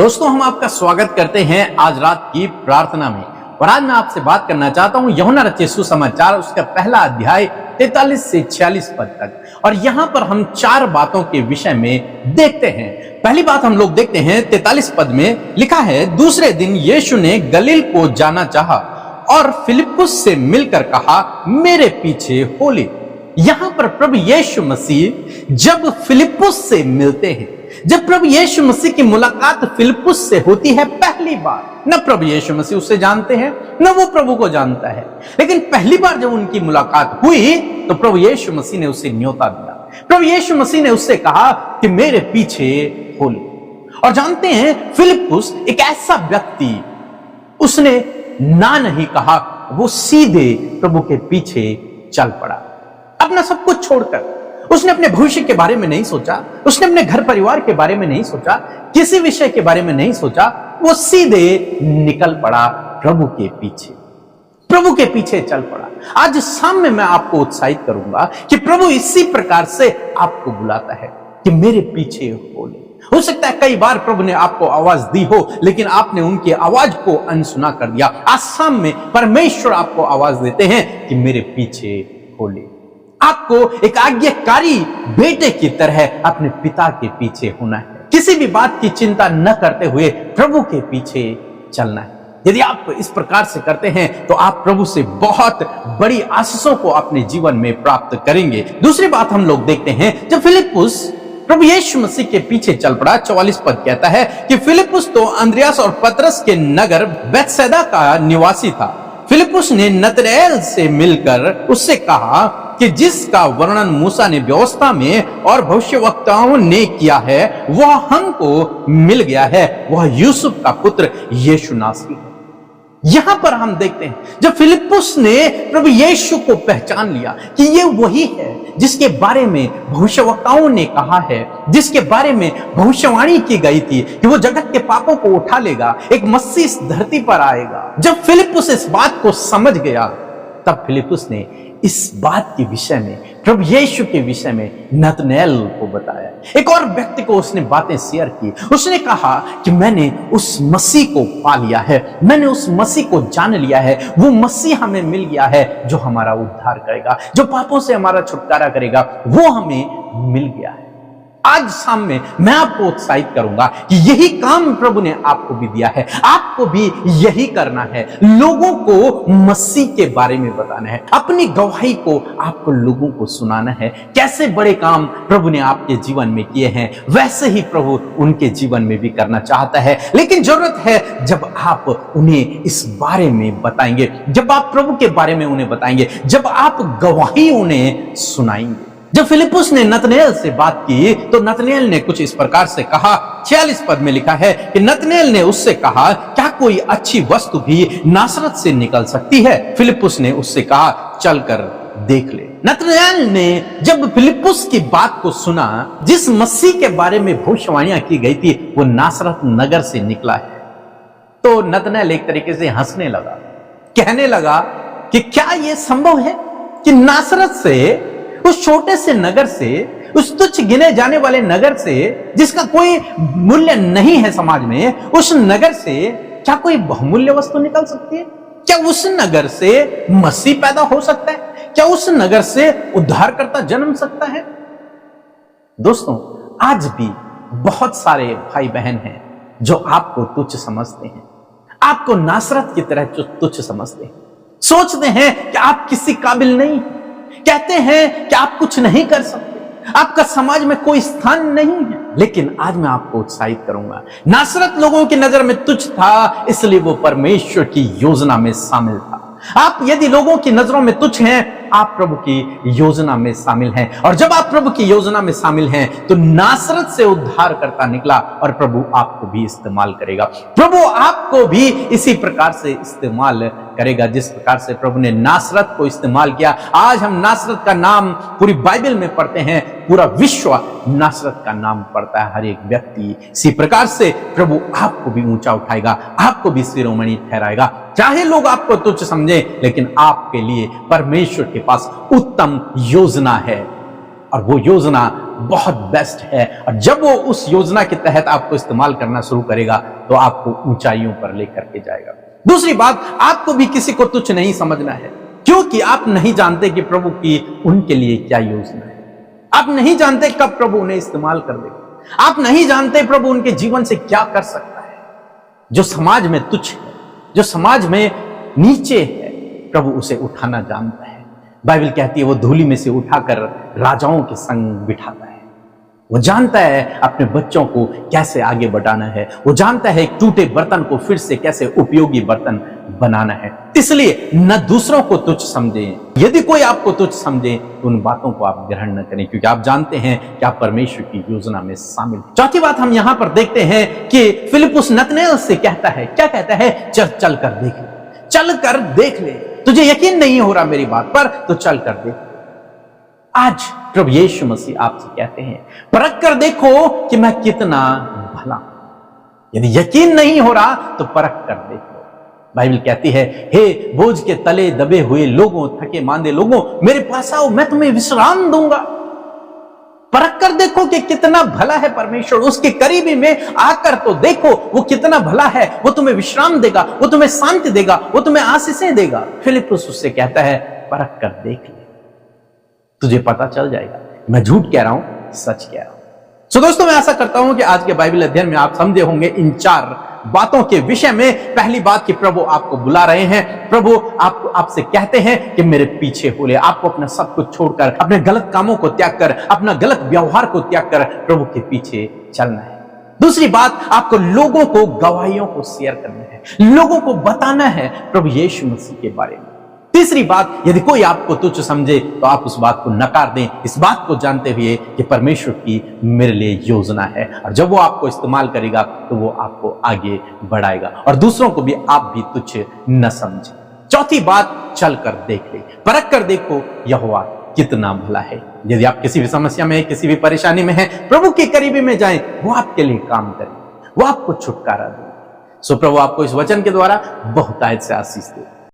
दोस्तों, हम आपका स्वागत करते हैं आज रात की प्रार्थना में। और आज मैं आपसे बात करना चाहता हूं यूहन्ना रचित सुसमाचार उसका पहला अध्याय 43 से 46 पद तक। और यहां पर हम चार बातों के विषय में देखते हैं। पहली बात हम लोग देखते हैं 43 पद में लिखा है, दूसरे दिन यीशु ने गलील को जाना चाहा और फिलिप्पुस से मिलकर कहा, मेरे पीछे हो ले। यहां पर प्रभु यीशु मसीह जब फिलिप्पुस से मिलते हैं, जब प्रभु यीशु मसीह की मुलाकात फिलिप्पुस से होती है पहली बार, न प्रभु यीशु मसीह उससे जानते हैं न वो प्रभु को जानता है, लेकिन पहली बार जब उनकी मुलाकात हुई तो प्रभु यीशु मसीह ने उसे न्योता दिया। प्रभु यीशु मसीह ने उससे कहा कि मेरे पीछे हो ले। और जानते हैं फिलिप्पुस एक ऐसा व्यक्ति, उसने ना नहीं कहा, वो सीधे प्रभु के पीछे चल पड़ा। अपना सब कुछ छोड़कर उसने अपने भविष्य के बारे में नहीं सोचा, उसने अपने घर परिवार के बारे में नहीं सोचा, किसी विषय के बारे में नहीं सोचा, वो सीधे निकल पड़ा प्रभु के पीछे, प्रभु के पीछे चल पड़ा। आज शाम में मैं आपको उत्साहित करूंगा कि प्रभु इसी प्रकार से आपको बुलाता है कि मेरे पीछे हो ले। हो सकता है कई बार प्रभु ने आपको आवाज दी हो, लेकिन आपने उनकी आवाज को अनसुना कर दिया। आज शाम में परमेश्वर आपको आवाज देते हैं कि मेरे पीछे हो ले। आपको एक आज्ञाकारी बेटे की तरह अपने पिता के पीछे होना है। किसी भी बात की चिंता न करते हुए प्रभु के पीछे चलना है। यदि आप इस प्रकार से करते हैं तो आप प्रभु से बहुत बड़ी आशीषों को अपने जीवन में प्राप्त करेंगे। दूसरी बात हम लोग देखते हैं, जब फिलिप्पुस प्रभु यीशु मसीह के पीछे चल पड़ा, 44 पद कहता है कि फिलिप्पुस तो अंद्रियास और पतरस के नगर बेतसैदा का निवासी था। फिलिप्पुस ने नतनएल से मिलकर उससे कहा कि जिसका वर्णन मूसा ने व्यवस्था में और भविष्यवक्ताओं ने किया है वह हमको मिल गया है, वह यूसुफ का पुत्र यीशु नासरी है। यहां पर हम देखते हैं जब फिलिप्पुस ने प्रभु यीशु को पहचान लिया कि ये वही है जिसके बारे में भविष्यवक्ताओं ने कहा है, जिसके बारे में भविष्यवाणी की गई थी कि वो जगत के पापों को उठा लेगा, एक मसीह इस धरती पर आएगा। जब फिलिप्पुस इस बात को समझ गया, तब फिलिप्पुस ने इस बात के विषय में, प्रभु यीशु के विषय में नतनएल को बताया। एक और व्यक्ति को उसने बातें शेयर की। उसने कहा कि मैंने उस मसीह को पा लिया है, मैंने उस मसीह को जान लिया है, वो मसीह हमें मिल गया है जो हमारा उद्धार करेगा, जो पापों से हमारा छुटकारा करेगा, वो हमें मिल गया है। आज शाम में मैं आपको उत्साहित करूंगा कि यही काम प्रभु ने आपको भी दिया है, आपको भी यही करना है। लोगों को मसीह के बारे में बताना है, अपनी गवाही को आपको लोगों को सुनाना है। कैसे बड़े काम प्रभु ने आपके जीवन में किए हैं, वैसे ही प्रभु उनके जीवन में भी करना चाहता है। लेकिन जरूरत है जब आप उन्हें इस बारे में बताएंगे, जब आप प्रभु के बारे में उन्हें बताएंगे, जब आप गवाही उन्हें सुनाएंगे। जब फिलिप्पुस ने नतनएल से बात की तो नतनएल ने कुछ इस प्रकार से कहा। 46 पद में लिखा है कि नतनएल ने उससे कहा, क्या कोई अच्छी वस्तु भी नासरत से निकल सकती है? फिलिप्पुस ने उससे कहा, चलकर देख ले। नतनएल ने जब फिलिप्पुस की बात को सुना, जिस मसीह के बारे में भविष्यवाणियां की गई थी वो नासरत नगर से निकला है, तो नतनएल एक तरीके से हंसने लगा, कहने लगा कि क्या यह संभव है कि नासरत से, उस छोटे से नगर से, उस तुच्छ गिने जाने वाले नगर से जिसका कोई मूल्य नहीं है समाज में, उस नगर से क्या कोई बहुमूल्य वस्तु निकल सकती है? क्या उस नगर से मसीह पैदा हो सकता है? क्या उस नगर से उद्धारकर्ता जन्म सकता है? दोस्तों, आज भी बहुत सारे भाई बहन हैं जो आपको तुच्छ समझते हैं, आपको नासरत की तरह तुच्छ समझते हैं, सोचते हैं कि आप किसी काबिल नहीं, कहते हैं कि आप कुछ नहीं कर सकते, आपका समाज में कोई स्थान नहीं है। लेकिन आज मैं आपको उत्साहित करूंगा, नासरत लोगों की नजर में तुच्छ था, इसलिए वो परमेश्वर की योजना में शामिल था। आप यदि लोगों की नजरों में तुच्छ हैं, आप प्रभु की योजना में शामिल हैं। और जब आप प्रभु की योजना में शामिल हैं तो नासरत से उद्धार करता निकला और प्रभु आपको भी इस्तेमाल करेगा। प्रभु आपको भी इसी प्रकार से इस्तेमाल करेगा जिस प्रकार से प्रभु ने नासरत को इस्तेमाल किया। आज हम नासरत का नाम पूरी बाइबल में पढ़ते हैं, पूरा विश्व नासरत का नाम पढ़ता है, हर एक व्यक्ति। इसी प्रकार से प्रभु आपको भी ऊंचा उठाएगा, आपको भी शिरोमणि ठहराएगा। चाहे लोग आपको तुच्छ समझे, लेकिन आपके लिए परमेश्वर के पास उत्तम योजना है। और वो योजना बहुत बेस्ट है। और जब वो उस योजना के तहत आपको इस्तेमाल करना शुरू करेगा तो आपको ऊंचाइयों पर लेकर के जाएगा। दूसरी बात, आपको भी किसी को तुच्छ नहीं समझना है, क्योंकि आप नहीं जानते कि प्रभु की उनके लिए क्या योजना है। आप नहीं जानते कब प्रभु उन्हें इस्तेमाल कर देगा। आप नहीं जानते प्रभु उनके जीवन से क्या कर सकता है। जो समाज में तुच्छ है, जो समाज में नीचे है, प्रभु उसे उठाना जानता है। बाइबल कहती है वो धूलि में से उठाकर राजाओं के संग बिठाता है। वो जानता है अपने बच्चों को कैसे आगे बढ़ाना है। वो जानता है टूटे बर्तन को फिर से कैसे उपयोगी बर्तन बनाना है। इसलिए न दूसरों को तुच्छ समझें। यदि कोई आपको तुच्छ समझे तो उन बातों को आप ग्रहण न करें, क्योंकि आप जानते हैं कि आप परमेश्वर की योजना में शामिल हैं। चौथी बात हम यहां पर देखते हैं कि फिलिप्पुस नतनएल से कहता है, क्या कहता है? चल कर देख ले, चल कर देख ले। तुझे यकीन नहीं हो रहा मेरी बात पर, तो चल कर देख। आज प्रभु यीशु मसीह आपसे कहते हैं, परख कर देखो कि मैं कितना भला। यदि यकीन नहीं हो रहा तो परख कर देखो। बाइबल कहती है, हे बोझ के तले दबे हुए लोगों, थके मांदे लोगों, मेरे पास आओ, मैं तुम्हें विश्राम दूंगा। परख कर देखो कि कितना भला है परमेश्वर। उसके करीबी में आकर तो देखो वो कितना भला है। वो तुम्हें विश्राम देगा, वो तुम्हें शांति देगा, वो तुम्हें आशीषें देगा। फिलिप्पुस उससे कहता है, परख कर देख ले, तुझे पता चल जाएगा मैं झूठ कह रहा हूं, सच कह रहा हूं। सो दोस्तों, मैं आशा करता हूं कि आज के बाइबल अध्ययन में आप समझे होंगे इन 4 बातों के विषय में। पहली बात कि प्रभु आपको बुला रहे हैं। प्रभु आपसे कहते हैं कि मेरे पीछे हो ले। आपको अपना सब कुछ छोड़कर, अपने गलत कामों को त्याग कर, अपना गलत व्यवहार को त्याग कर प्रभु के पीछे चलना है। दूसरी बात, आपको लोगों को गवाहियों को शेयर करना है, लोगों को बताना है प्रभु यीशु मसीह के बारे में। तीसरी बात, यदि कोई आपको तुच्छ समझे तो आप उस बात को नकार दें, इस बात को जानते हुए कि परमेश्वर की मेरे लिए योजना है, और जब वो आपको इस्तेमाल करेगा तो वो आपको आगे बढ़ाएगा, और दूसरों को भी आप भी तुच्छ न समझें। चौथी बात, चल कर देख ले, परख कर देखो यहोवा कितना भला है। यदि आप किसी भी समस्या में, किसी भी परेशानी में हैं, प्रभु के करीबी में जाएं, वो आपके लिए काम करें, वो आपको छुटकारा दे। सो प्रभु आपको इस वचन के द्वारा बहुतायत से आशीष दे।